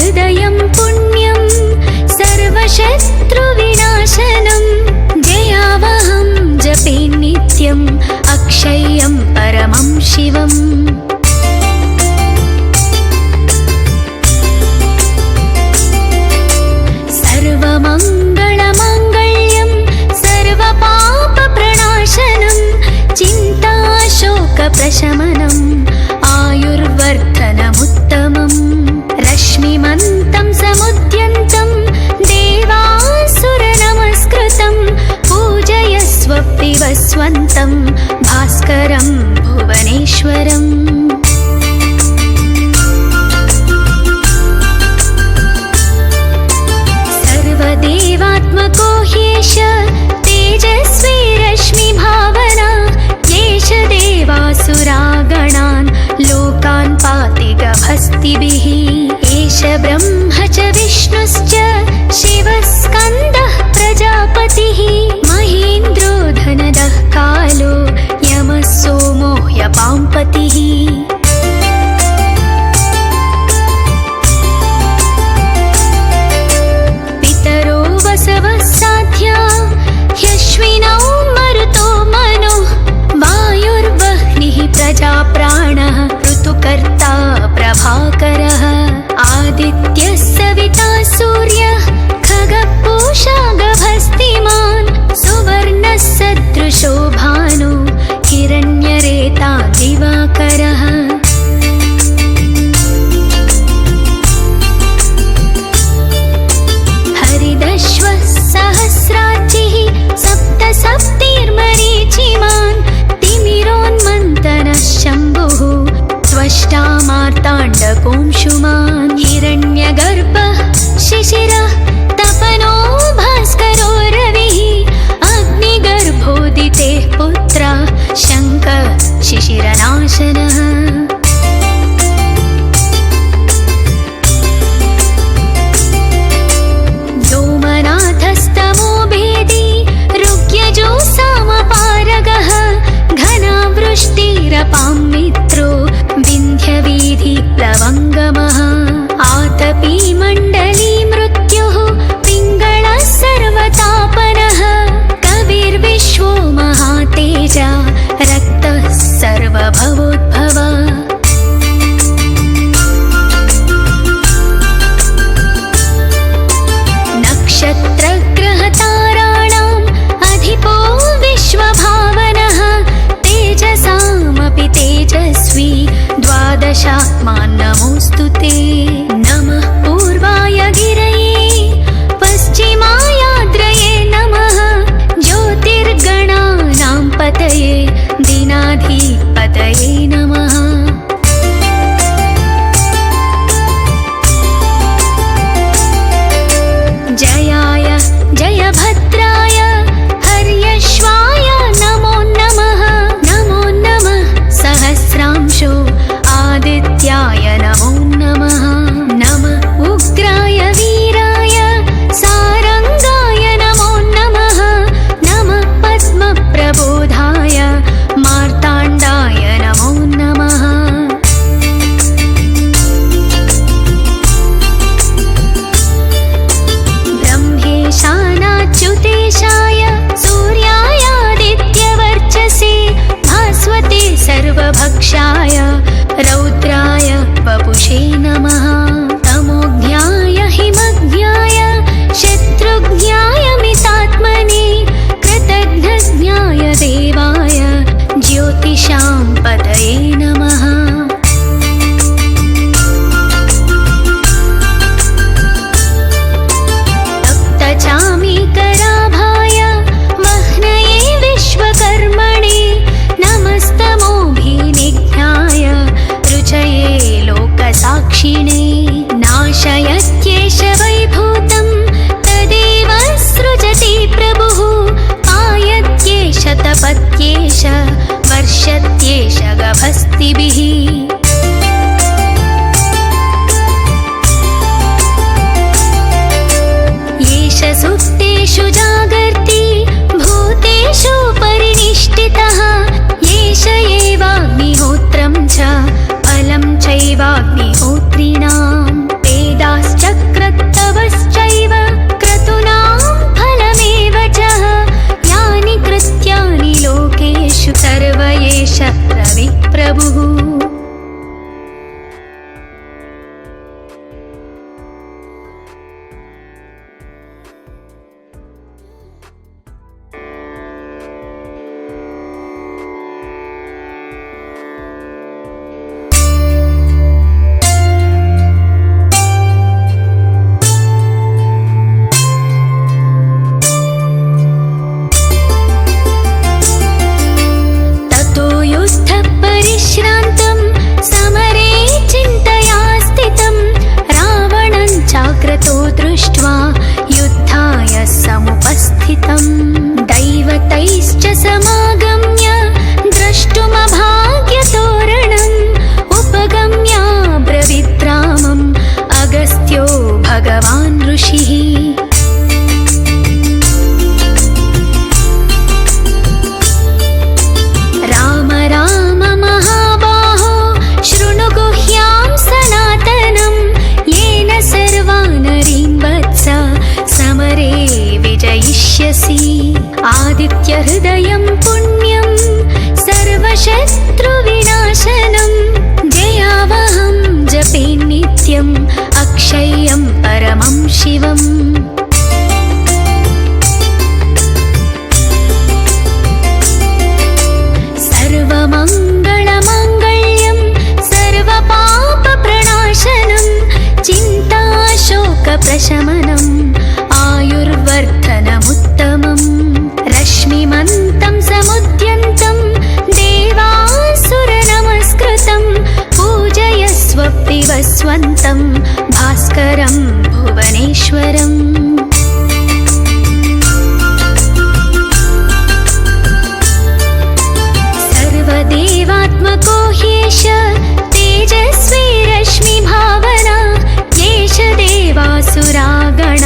हृदयं पुण्यं सर्वशत्रुविनाशनं जयावहं जपे नित्यम् अक्षय्यं परमं शिवम् सर्वमङ्गलमाङ्गल्यं सर्वपापप्रणाशनं चिन्ताशोकप्रशमनम् आयुर्वर्धनमुत्तमम् रश्मिमन्तं समुद्यन्तं देवासुरनमस्कृतं पूजयस्व विवस्वन्तं भास्करं भुवनेश्वरम् सर्वदेवात्मको ह्येष तेजस्वी रश्मिभावना येष देवासुरागणान् लोकान् पाति गभस्तिभिः एष ब्रह्म च विष्णुश्च शिवस्कन्दः प्रजापतिः महेन्द्रो धनदः कालो यमः सोमो ह्यपाम्पतिः पितरो वसवः साध्या ह्यश्विनौ मरुतो मनो वायुर्वह्निः प्रजाप्राणः ऋतुकर्ता प्रभाकरः आदित्यः सविता सूर्यः खगपूषा गभस्तिमान् सुवर्णः सदृशो भानु हिरण्यरेता दिवाकरः हरिदश्वः सहस्राचिः सप्तसप्तिर्मरीचिमान् तिमिरोन्मन्तनः शम्भुः त्वष्टा मार्ताण्डकोंशुमान् हिरण्यगर्भः शिशिरः तपनो भास्करो रविः अग्निगर्भोदितेः पुत्रः शङ्खः शिशिरनाशनः व्योमनाथस्तमो भेदी ऋग्यजो सामपारगः घनावृष्टिरपां मित्रो विन्ध्यवीधिप्लवङ्गमः आतपी मण्डली मृत्युः पिङ्गळः सर्वतापनः कविर्विश्वो महातेजा रक्तः सर्वभवोद्भव नक्षत्रग्रहताराणाम् अधिपो विश्वभावनः तेजसामपि तेजस्वी द्वादशात्मा नमोऽस्तु ते नमः पूर्वाय ऋषिः। राम राम महाबाहो शृणु गुह्यां सनातनं, येन सर्वानरीन् वत्स समरे विजयिष्यसि। आदित्यहृदयं पुण्यं सर्वशत्रुविनाशनं, जयावहं जपे नित्यम् अक्षय्यं परमं शिवम्। सर्वमङ्गलमाङ्गल्यं सर्वपापप्रणाशनं, चिन्ताशोकप्रशमनम् आयुर्वर्धनमुत्तमम्। रश्मिमन्तं समुद्यन्तं देवासुरनमस्कृतं, पूजयस्व विवस्वन्तं भास्करं भुवनेश्वरम्। सर्वदेवात्मको ह्येष तेजस्वी रश्मिभावना, येष देवासुरागण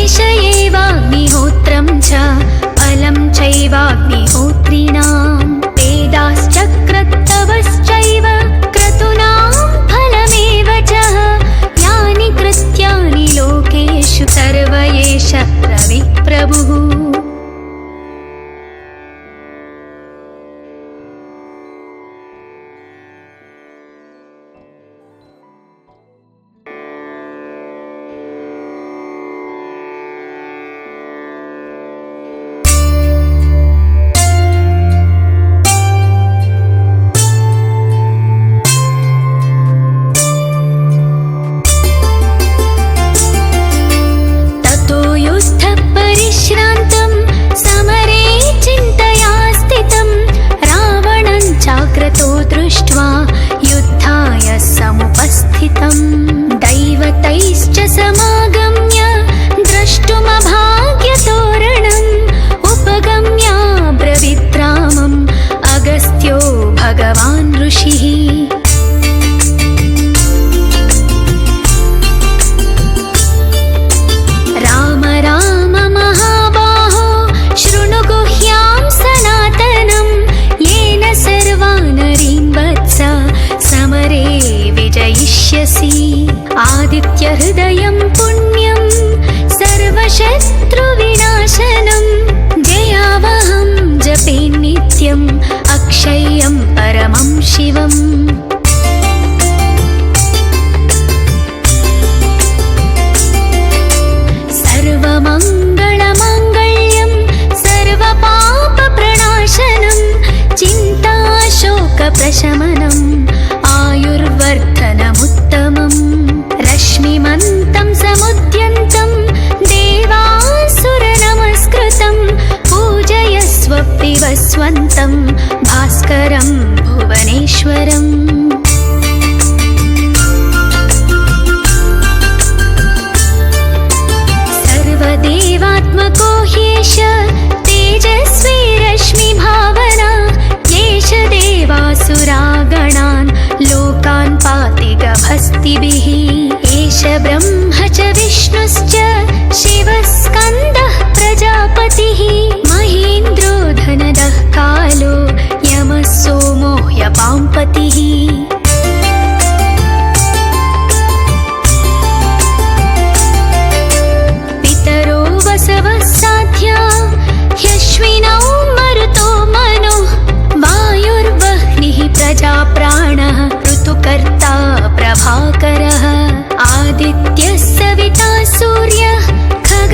एष एवाग्निहोत्रं च फलं चैवाग्निहोत्रिणां वेदाश्चक्रतवश्चैव क्रतूनां फलमेव च यानि कृत्यानि लोकेषु सर्व एष रविप्रभुः। दैवतैश्च समागम्य द्रष्टुमभाग्यतोरणम् उपगम्य ब्रवीद्रामम् अगस्त्यो भगवान् ऋषिः। राम राम महाबाहो शृणु गुह्यां सनातनं येन सर्वानरीन् वत्स समरे विजयिष्यसि। आदित्यहृदयं पुण्यं सर्वशत्रुविनाशनं जयावहं जपे नित्यम् अक्षय्यं परमं शिवम्। सर्वमङ्गलमाङ्गल्यं सर्वपापप्रणाशनं चिन्ताशोकप्रशमनम् आयुर्वर्धनमुत्तमम्। रश्मिमन्तं समुद्यन्तं देवासुरनमस्कृतं पूजयस्वप्तिवस्वन्तं भास्करं भुवनेश्वरम्। सर्वदेवात्मको ह्येष तेजस्वी रश्मिभावना येष देवासुरागणान् लोकान् पाति गभस्तिभिः। एष ब्रह्म च विष्णुश्च शिवः स्कन्दः प्रजापतिः महेन्द्रो धनदः कालो यमः सोमो ह्यपाम्पतिः। पितरो वसवः साध्या ह्यश्विनौ मरुतो मनो वायुर्वह्निः प्रजाप्राणः ऋतुकर्ता प्रभाकरः। आदित्यः सविता सूर्यः खग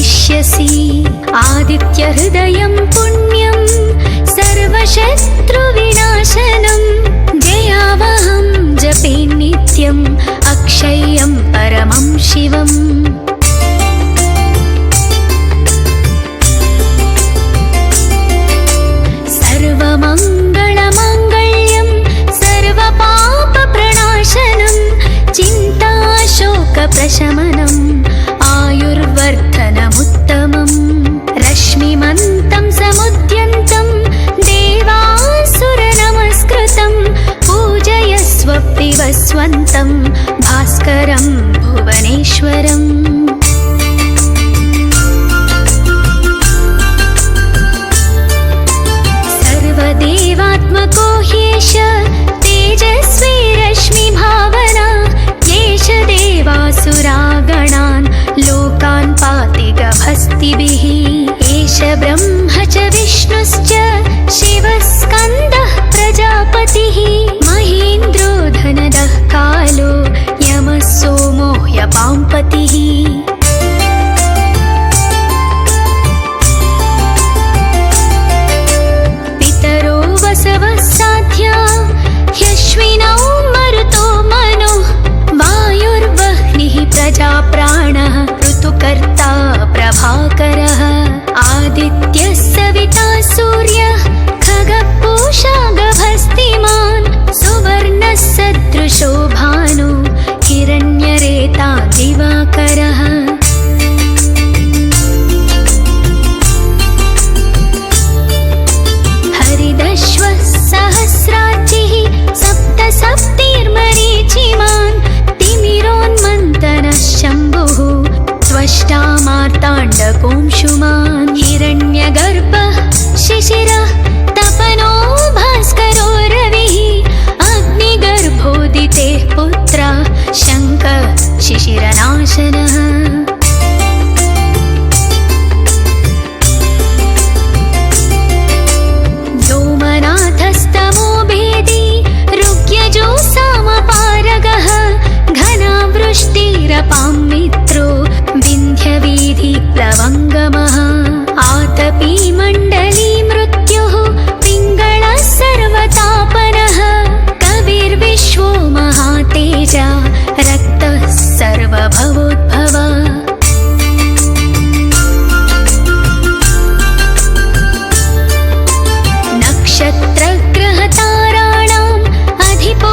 भविष्यसि आदित्यहृदयं पुण्यं सर्वशत्रुविनाशनं जयावहं जपे नित्यम् अक्षय्यं परमं शिवम् सर्वमङ्गलमाङ्गल्यं सर्वपापप्रणाशनं चिन्ताशोकप्रशमनम् आयुर्वर्धनमुत्तमम् रश्मिमन्तं समुद्यन्तं देवासुरनमस्कृतं पूजयस्व विवस्वन्तं भास्करं भुवनेश्वरम् सर्वदेवात्मको ह्येष तेजस्वी रश्मिभावना येष देवासुरागणान् लोकान् पाति गभस्तिभिः एष ब्रह्म च विष्णुश्च शिवः स्कन्दः प्रजापतिः महेन्द्रो धनदः कालो यमः सोमो ह्यपाम्पतिः पितरो वसवः साध्या ह्यश्विनौ मरुतो मनो वायुर्वह्निः प्रजाप्राणः ऋतुकर्ता प्रभाकरः आदित्यः सविता सूर्यः खगः गभस्तिमान् सुवर्णः सदृशो भानु हिरण्यरेता दिवाकरः हरिदश्वः सहस्राचिः सप्त सप्तिर्मरीचिमान् तिमिरोन्मन्तनः शम्भुः त्वष्टा मार्ताण्डकोंशुमान् हिरण्यगर्भः शिशिरः तपनो भास्करो रविः अग्निगर्भोदितेः पुत्रः शङ्कः शिशिरनाशनः व्योमनाथस्तमो भेदी ऋग्यजो सामपारगः घनावृष्टिरपां मित्रो विन्ध्यवीधिप्लवङ्गमः आतपी मण्डली मृत्युः पिङ्गळः सर्वतापनः कविर्विश्वो महातेजा रक्तः सर्वभवोद्भव नक्षत्रग्रहताराणाम् अधिपो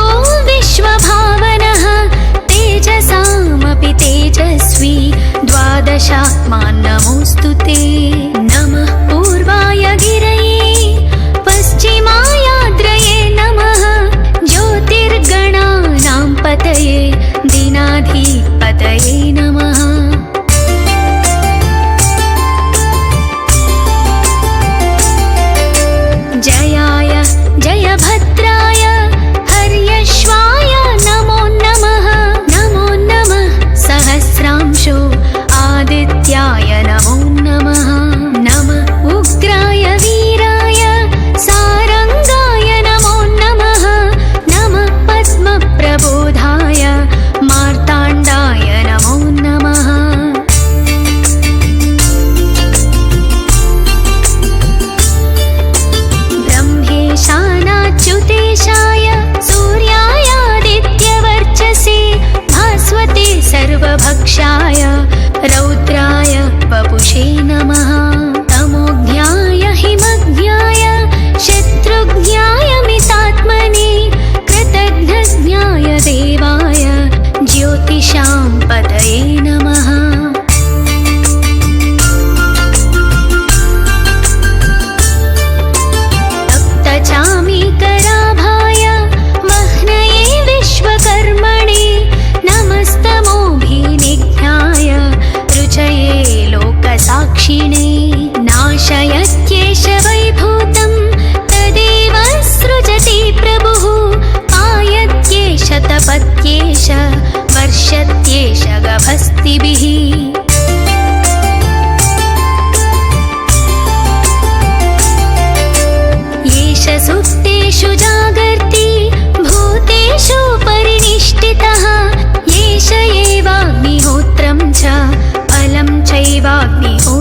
विश्वभावनः तेजसामपि तेजस्वी द्वादशात्मान् नमोऽस्तु ते नमः पूर्वाय गिरये पश्चिमायाद्रये नमः ज्योतिर्गणानां पतये दीनाधिपतये नमः जयाय जयभद्राय हर्यश्वाय नमो नमः सहस्रांशो आदित्याय नमो नमः नमः उग्राय वीराय सारंगाय नमो नमः नमः पद्मप्रबोधाय मार्ताण्डाय नमो नमः ब्रह्मेशानाच्युतेशाय सूर्यायादित्यवर्चसे भास्वते सर्वभक्षाय रौद्राय वपुषे नमः तमोज्ञाय हिमज्ञाय शत्रुज्ञाय मितात्मने कृतघ्नज्ञाय देवाय ज्योतिषां पतये नमः तप्तचामीकराभाय वह्नये विश्वकर्मणे नमस्तमोभिनिघ्नाय रुचये लोकसाक्षिणे नाशयत्येष वैभूतं तदेव सृजति प्रभुः पायत्येष तपत्येष वर्षत्येष गभस्तिभिः येष सुप्तेषु जागर्ति भूतेषु परिनिष्ठितः येष एवाग्निहोत्रं च फलं चैवाग्निहोत्रम्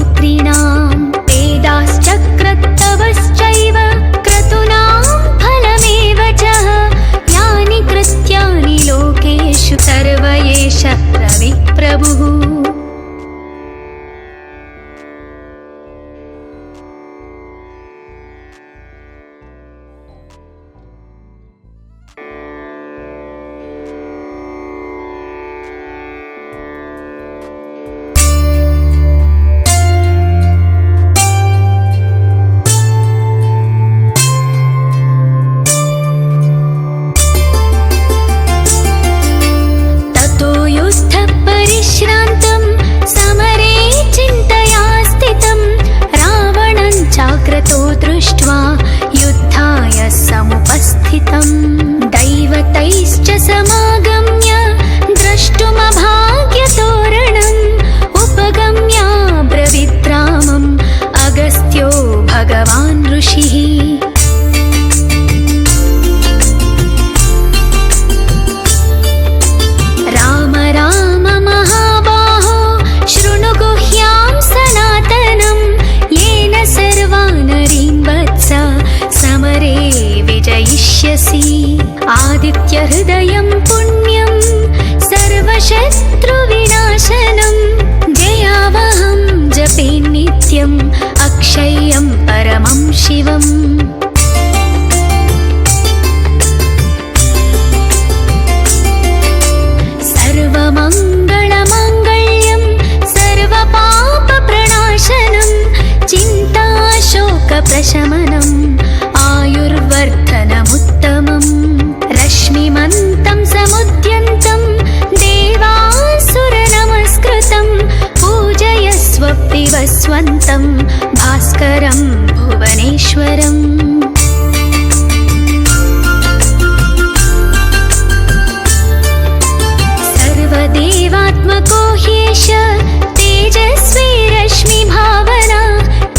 स्वन्तं भास्करं भुवनेश्वरम् सर्वदेवात्मको ह्येष तेजस्वी रश्मिभावना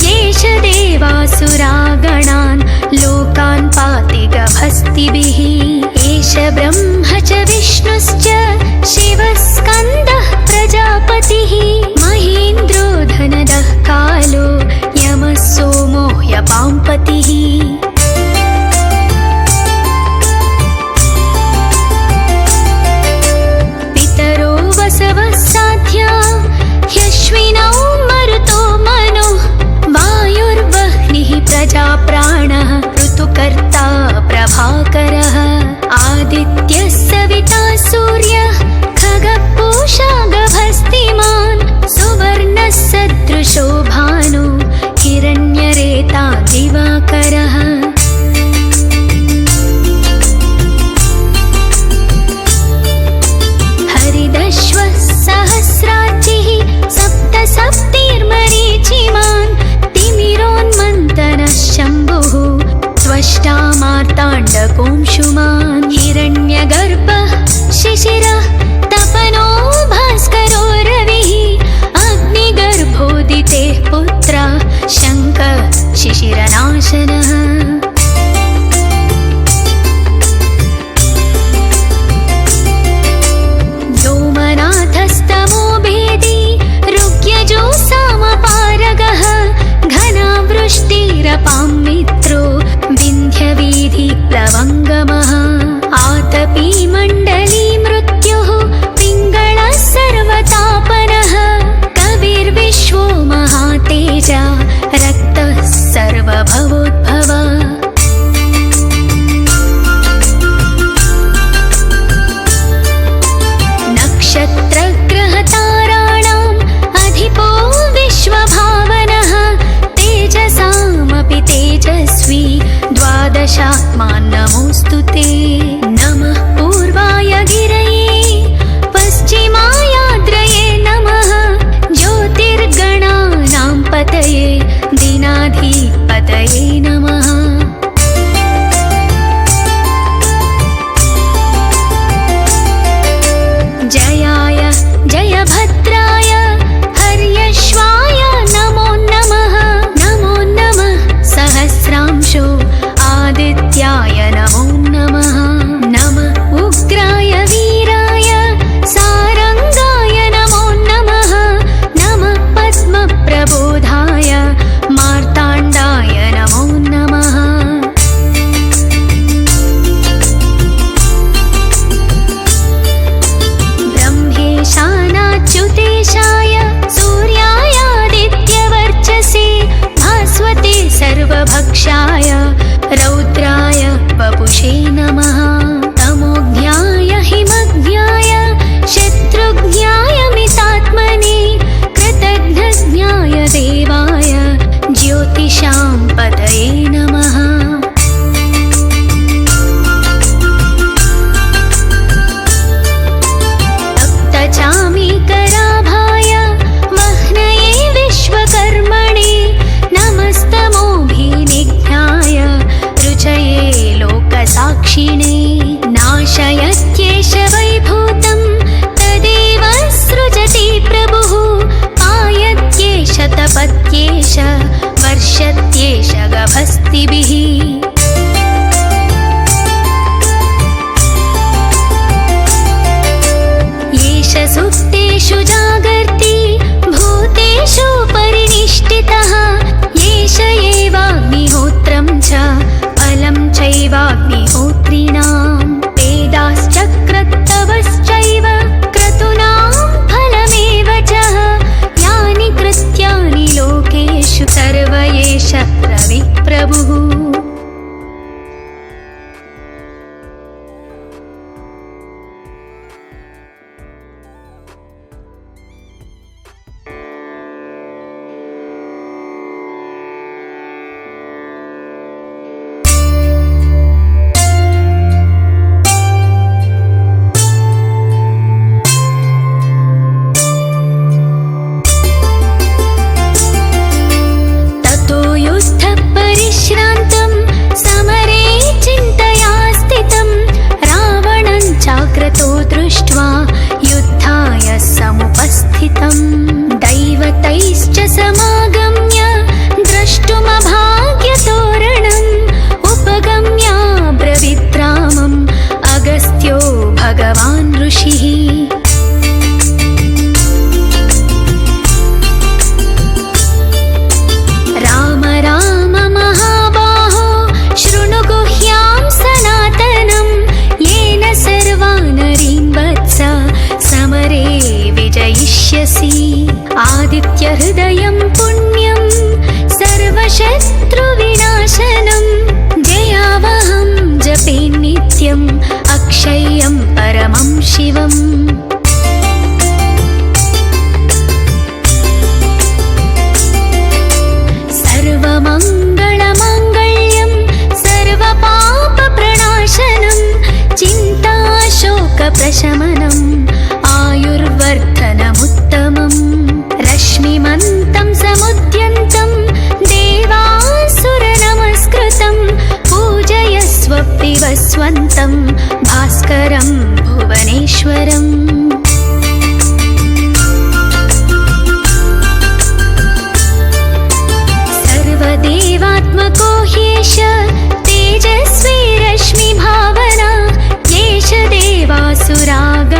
येष देवासुरागणान् लोकान् पाति गभस्तिभिः एष ब्रह्म च विष्णुश्च शिवः स्कन्दः प्रजापतिः महेन्द्रो धनदः कालो यमः सोमो ह्यपाम्पतिः पितरो वसवः साध्या ह्यश्विनौ मरुतो मनो वायुर्वह्निः प्रजाप्राणः ऋतुकर्ता प्रभाकरः आदित्यः सविता सूर्यः खगपूषा गभस्तिमान् सुवर्णः सदृशो भानु हिरण्यरेता दिवाकरः हरिदश्वः सहस्राचिः सप्त सप्तिर्मरीचिमान् तिमिरोन्मन्तनः शम्भुः त्वष्टा मार्ताण्डकोंशुमान् हिरण्यगर्भः शिशिरः तपनो भास्करो रविः अग्निगर्भोदितेः पुत्रः शङ्कः शिशिरनाशनः व्योमनाथस्तमो भेदी ऋग्यजो सामपारगः घनावृष्टिरपां मित्रो विन्ध्यवीधिप्लवङ्गमः आतपी मण्डली मृत्युः पिङ्गळः सर्वतापनः कविर्विश्वो महातेजा रक्तः सर्वभवोद्भव नक्षत्रग्रहताराणाम् अधिपो विश्वभावनः तेजसामपि तेजस्वी द्वादशात्मान् नमोऽस्तु ते नमः पूर्वाय गिरये पश्चिमायाद्रये नमः ज्योतिर्गणानां पतये दीनाधिपतये हृदयं पुण्यं सर्वशत्रुविनाशनं जयावहं जपे नित्यम् अक्षय्यं परमं शिवम् सर्वमङ्गलमाङ्गल्यं सर्वपापप्रणाशनं चिन्ताशोकप्रशमनम् आयुर्वर्धनमुत्तमम् रश्मिमन्तं समुद्यन्तं देवासुरनमस्कृतं पूजयस्व पिबस्वन्तं भास्करं भुवनेश्वरम् सर्वदेवात्मको ह्येष तेजस्वी रश्मिभावना येष देवासुराग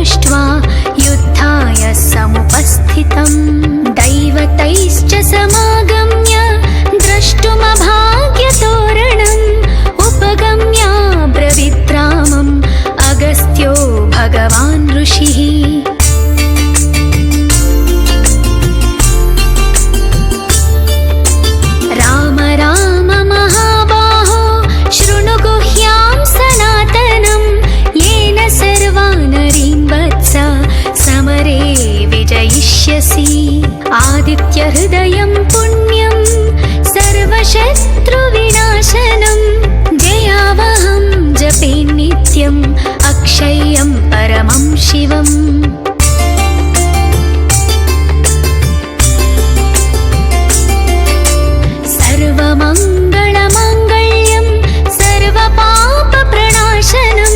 दृष्ट्वा युद्धाय समुपस्थितम् दैवतैश्च समागम्य द्रष्टुमभाग्यतोरणम् उपगम्य ब्रवीद्रामम् अगस्त्यो भगवान् ऋषिः राम राम महाबाहो शृणु गुह्यां सनातनं येन सर्वानरीं वत्स समरे विजयिष्यसि आदित्यहृदयं पुण्यं सर्वशत्रुविनाशनं जयावहं जपे नित्यम् अक्षय्यं परमं शिवम् सर्वमङ्गलमाङ्गल्यं सर्वपापप्रणाशनं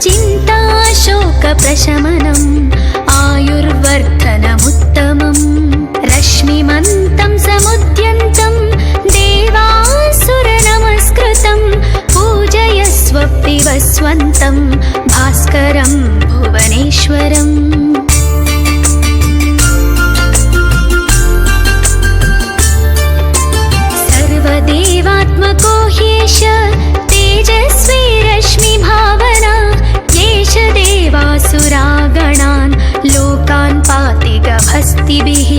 चिन्ताशोकप्रशमनम् आयुर्वर्धनमुत्तमम् रश्मिमन्तं समुद्यन्तं देवासुरनमस्कृतं पूजयस्व पिबस्वन्तं भास्करं भुवनेश्वरम् सर्वदेवात्मको ह्येष तेजस्वी रश्मिभावना येष देवासुरागणान् लोकान् पाति गभस्तिभिः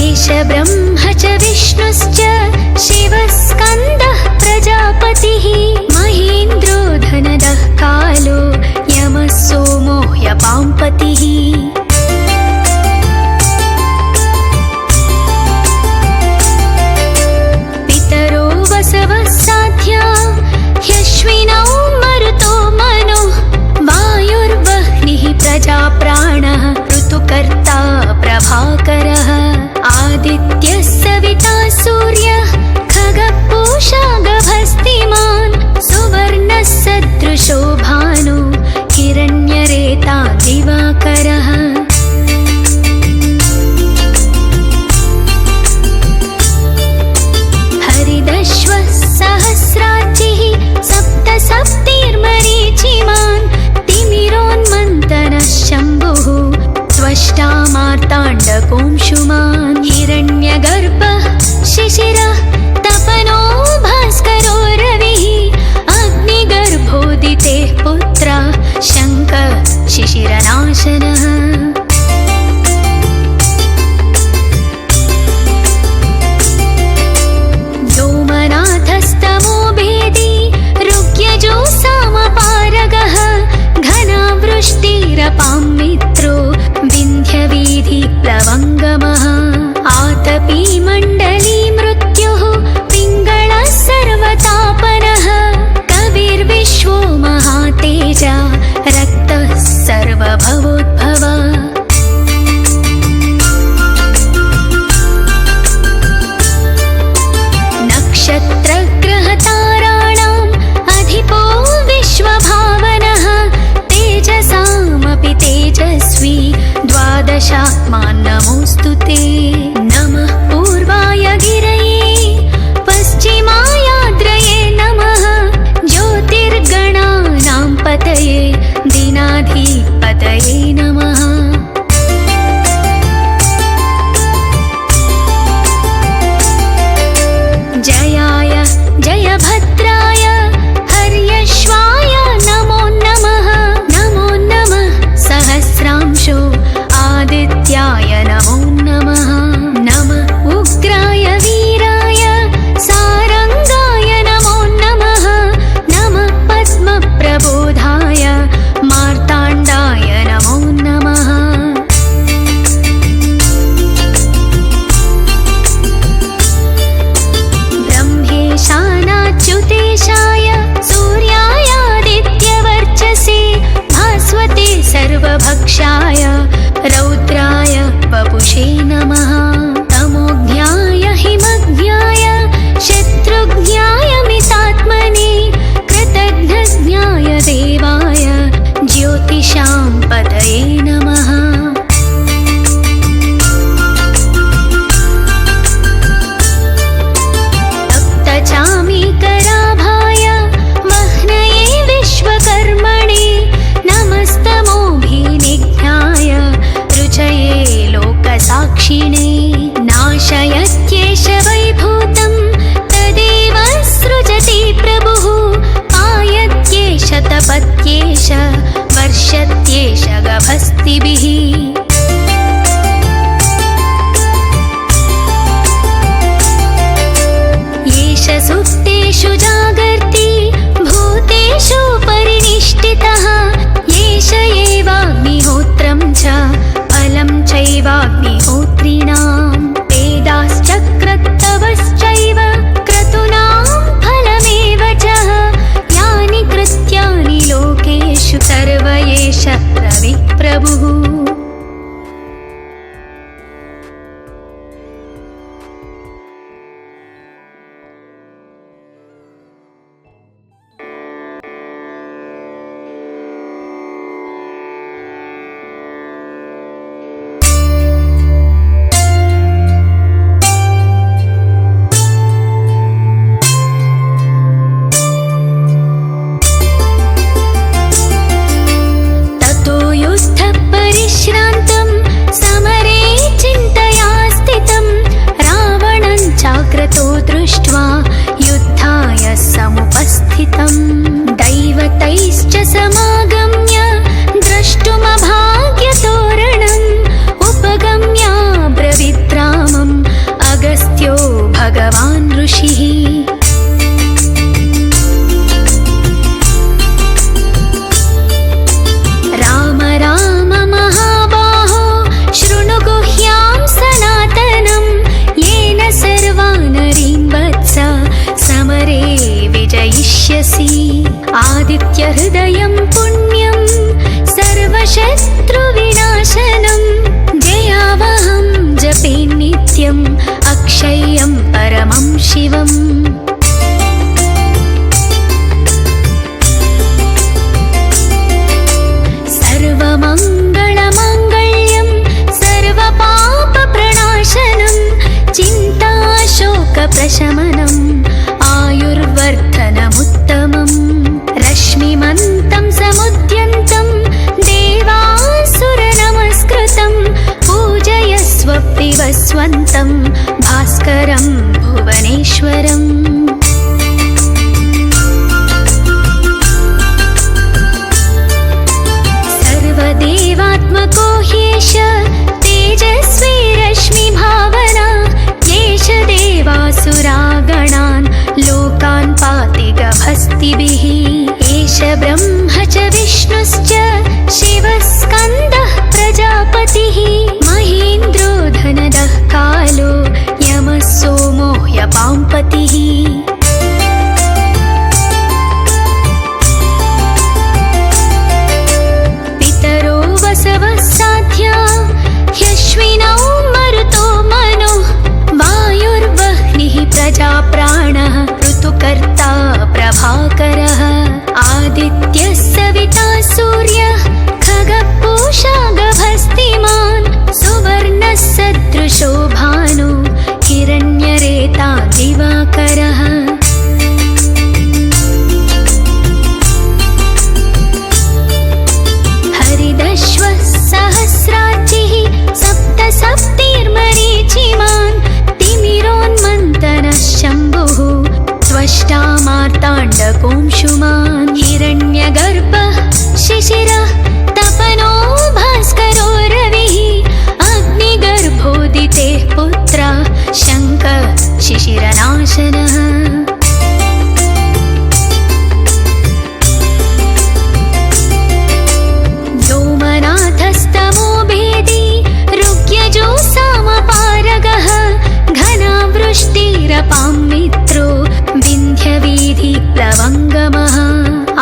एष ब्रह्म च विष्णुश्च शिवस्कन्दः प्रजापतिः महेन्द्रो धनदः कालो यमः सोमो ह्यपाम्पतिः साध्या ह्यश्विनौ मरुतो मनो वायुर्वह्निः प्रजाप्राणः ऋतुकर्ता प्रभाकरः आदित्यः सविता सूर्यः खगपूषा गभस्तिमान् सुवर्णः सदृशो भानु हिरण्यरेता दिवाकरः सहस्राचिः सप्त सप्तिर्मरीचिमान् तिमिरोन्मन्तनः शम्भुः त्वष्टा मार्ताण्डकोंशुमान् हिरण्यगर्भः शिशिरः तपनो भास्करो रविः अग्निगर्भोदितेः पुत्रः शङ्कः शिशिरनाशनः स्तमो भेदी ऋग्यजो सामपारगः घनावृष्टिरपां मित्रो विन्ध्यवीधिप्लवङ्गमः आतपी मण्डली मृत्युः पिङ्गळः सर्वतापनः कविर्विश्वो महातेजा रक्तः सर्वभवोद्भव नक्षत्रग्रहताराणाम् अधिपो विश्वभावनः तेजसामपि तेजस्वी द्वादशात्मान् नमोऽस्तु ते नमः पूर्वाय गिरये पश्चिमायाद्रये नमः ज्योतिर्गणानां पतये दीनाधिपतये गभस्तिभिः येष सुप्तेषु जागर्ति भूतेषु परिनिष्ठितः येष एवाग्निहोत्रं च फलं चैवाग्निहोत्रिणां वेदाश्चक्रत्तवश्चैव क्रतूनां फलमेव च यानि कृत्यानि लोकेषु सर्व एष रविप्रभुः। दैवतैश्च समागम्य द्रष्टुमभाग्यतोरणम् उपगम्य ब्रवीद्रामम् अगस्त्यो भगवान् ऋषिः। राम राम महाबाहो शृणु गुह्यां सनातनम् येन सर्वानरीन् वत्स समरे विजयिष्यसि। आदित्यहृदयं पुण्यं सर्वशत्रुविनाशनं जयावहं जपे नित्यम् अक्षय्यं परमं शिवम्। सर्वमङ्गलमाङ्गल्यं सर्वपापप्रणाशनं चिन्ताशोकप्रशमनम् आयुर्वर्धनमुत्तमम्। रश्मिमन्तं समुद्यन्तं देवासुरनमस्कृतं पूजयस्व विवस्वन्तं भास्करं भुवनेश्वरम्। सर्वदेवात्मको ह्येष तेजस्वी रश्मिभावना येष देवासुरागणान् लोकान् पाति गभस्तिभिः। एष ब्रह्म च विष्णुश्च शिवः स्कन्दः प्रजापतिः महेन्द्रो धनदः कालो यमः सोमो ह्यपाम्पतिः। पितरो वसवः साध्या ह्यश्विनौ मरुतो मनो वायुर्वह्निः प्रजाप्राणः ऋतुकर्ता प्रभाकरः। आदित्यः सविता सूर्यः खगपूषा गभस्तिमान् सुवर्णः सदृशो भानु हिरण्यरेता दिवाकरः। हरिदश्वः सहस्राचिः सप्त सप्तिर्मरीचिमान् तिमिरोन्मन्तनः शम्भुः त्वष्टा मार्ताण्डकोंशुमान्। हिरण्यगर्भः शिशिरः तपनो भास्करो रविः अग्निगर्भोदितेः पुत्रः शङ्खः शिशिरनाशनः। व्योमनाथस्तमो भेदी ऋग्यजो सामपारगः घनावृष्टिरपां मित्रो विन्ध्यवीधिप्लवङ्गमः।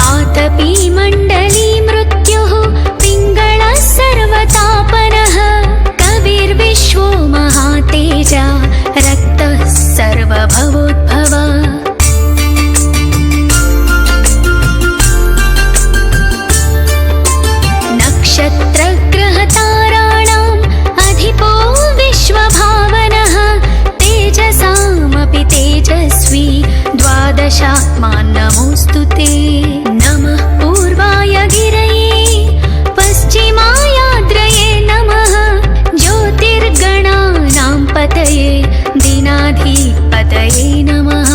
आतपी मण्डली मृत्युः पिङ्गळः सर्वतापनः कविर्विश्वो महातेजा रक्तः सर्वभवोद्भव। नक्षत्रग्रहताराणाम् अधिपो विश्वभावनः तेजसामपि तेजस्वी द्वादशात्मान् नमोऽस्तु ते। नमः पूर्वाय गिरये पश्चिमायाद्रये नमः ज्योतिर्गणानां पतये दीनाधिपतये नमः।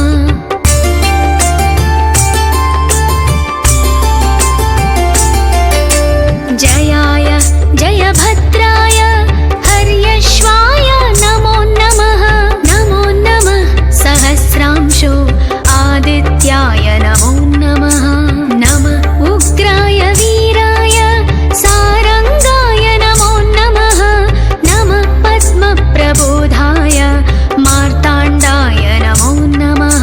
जयाय वीरभद्राय हर्यश्वाय नमो नमः। नमो नमः सहस्रांशो आदित्याय नमो नमः। नमः उग्राय वीराय सारंगाय नमो नमः। नमः पद्मप्रबोधाय मार्ताण्डाय नमो नमः।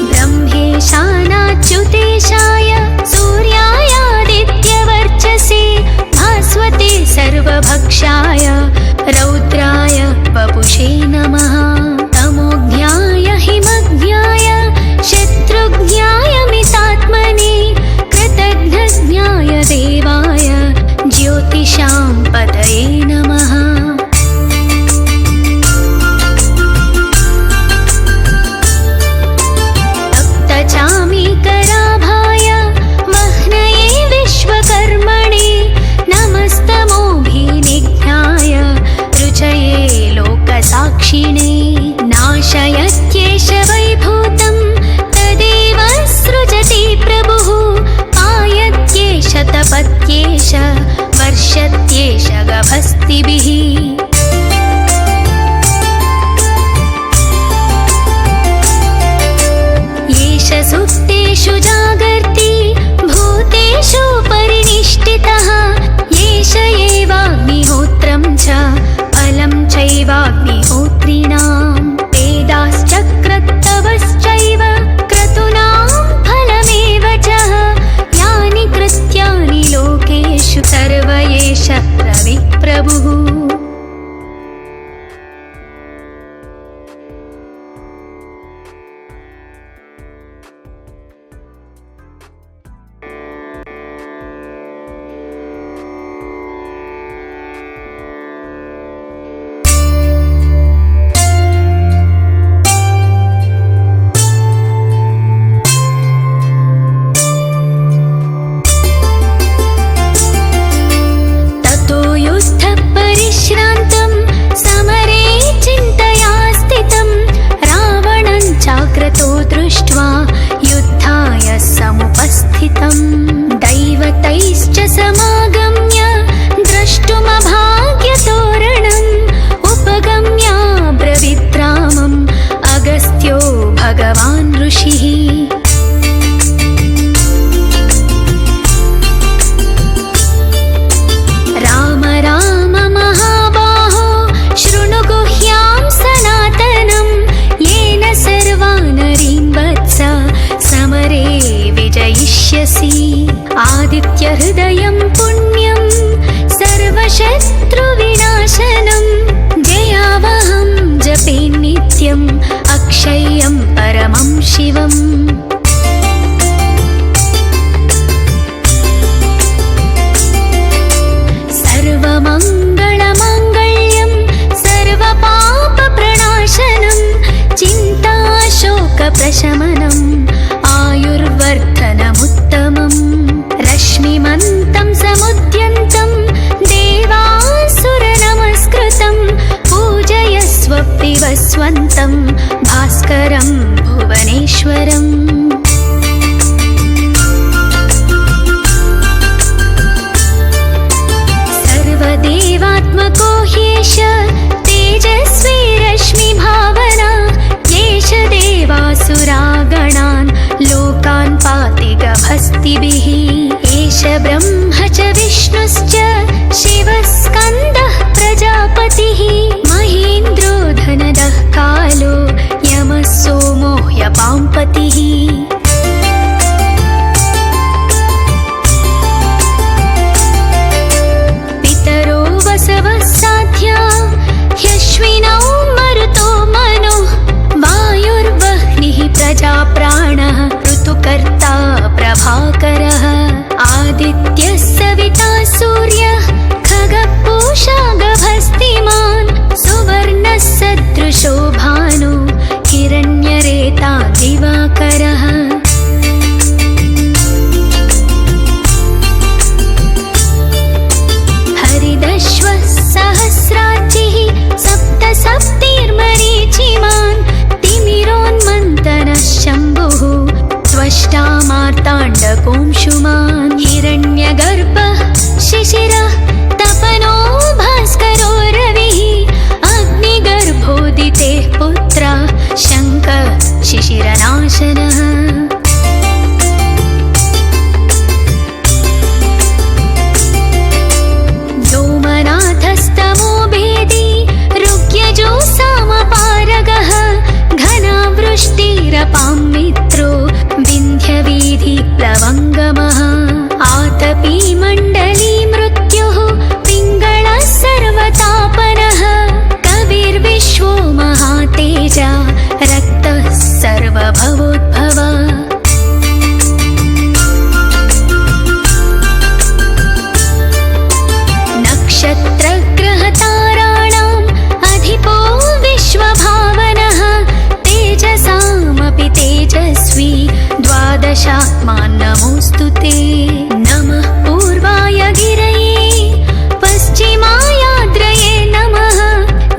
ब्रह्मेशानाच्युतेशाय सूर्यायादित्यवर्चसे भास्वते सर्वभक्षाय रौद्राय वपुषे नमः। तमोज्ञाय हिमज्ञाय शत्रुज्ञाय मितात्मने कृतघ्नज्ञाय देवाय ज्योतिषां पतये नमः। तप्तचामीकराभाय वह्नये विश्वकर्मणे नमस्तमोभिनिघ्नाय रुचये लोकसाक्षिणे। नाशयत्येष वैभूतं तदेव सृजति प्रभुः। पायत्येष तपत्येष वर्षत्येष गभस्तिभिः। येष सुप्तेषु जागर्ति भूतेषु परिनिष्ठितः। येष एवाग्निहोत्रं च फलं चैवाग्निहोत्रिणां। वेदाश्चक्रत्तवश्चैव क्रतूनां फलमेव च। यानि कृत्यानि लोकेषु सर्व एष रविप्रभुः। परिश्रान्तं समरे चिन्तया स्थितं। रावणं चाक्रतो दृष्ट्वा युद्धाय समुपस्थितं। दैवतैश्च समागम्य द्रष्टुमभाग्यतोरणम्। उपगम्य ब्रवीद्रामम् अगस्त्यो भगवान् ऋषिः। राम राम महाबाहो शृणु गुह्यां सनातनं। येन सर्वानरीन् वत्स समरे विजयिष्यसि। आदित्यहृदयं पुण्यं सर्वशत्रुविनाशनं। जयावहं जपे नित्यम् अक्षय्यं परमं शिवम्। सर्वमङ्गलमाङ्गल्यं सर्वपापप्रणाशनं। चिन्ताशोकप्रशमनम् आयुर्वर्धनमुत्तमम्। रश्मिमन्तं समुद्यन्तं देवासुरनमस्कृतं। पूजयस्व प्रिवस्वन्तं भास्करं भुवनेश्वरम्। सर्वदेवात्मको ह्येष तेजस्वी रश्मिभावना। येष देवासुरागणान् लोकान् पाति गभस्तिभिः। एष ब्रह्म च विष्णुश्च शिवः स्कन्दः प्रजापतिः। महेन्द्रो धनदः कालो यमः सोमो ह्यपाम्पतिः। पितरो वसवः साध्या ह्यश्विनौ मरुतो मनो। वायुर्वह्निः प्रजाप्राणः ऋतुकर्ता प्रभाकरः। आदित्यः सविता सूर्यः खगपूषा गभस्तिमान्। सुवर्णः सदृशो भानु हिरण्यरेता दिवाकरः। हरिदश्वः सहस्राचिः सप्तसप्तिर्मरीचिमान्। तिमिरोन्मन्तनः शम्भुः त्वष्टा वशात्मान् नमोऽस्तु ते। नमः पूर्वाय गिरये पश्चिमायाद्रये नमः।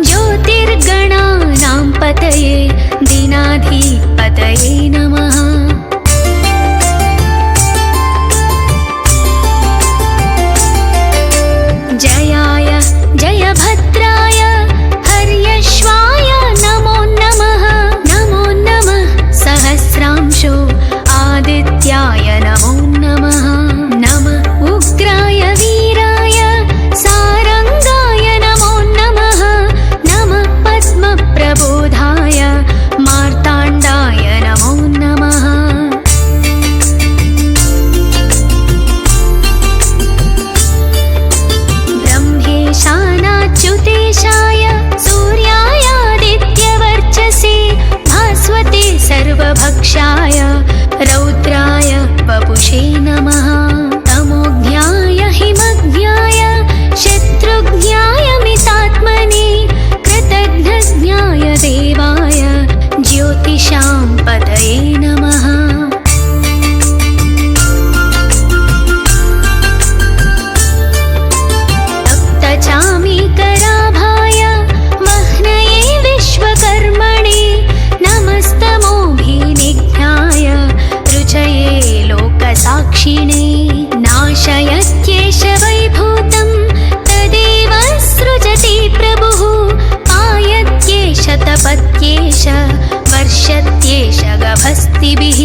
ज्योतिर्गणानां पतये दीनाधिपतये नमः। जयाय जयभद्राय हर्यश्वाय नमो नमः। नमो नमः सहस्रांशो आदित्याय नमो नमः। नमः उग्राय वीराय सारंगाय नमो नमः। नमः पद्मप्रबोधाय मार्ताण्डाय नमो नमः। ब्रह्मेशानाच्युतेशाय सूर्यायादित्यवर्चसे भास्वते सर्वभक्षाय रौद्राय वपुषे नमः। तमोज्ञाय हिमज्ञाय शत्रुज्ञाय मितात्मने कृतघ्नज्ञाय देवाय ज्योतिषां पतये नमः। तप्तचामीकराभाय वह्नये विश्वकर्मणे नमस्तमोभिनिघ्नाय रुचये लोकसाक्षिणे। नाशयत्येष वैभूतं तदेव सृजति प्रभुः। पायत्येष तपत्येष वर्षत्येष गभस्तिभिः।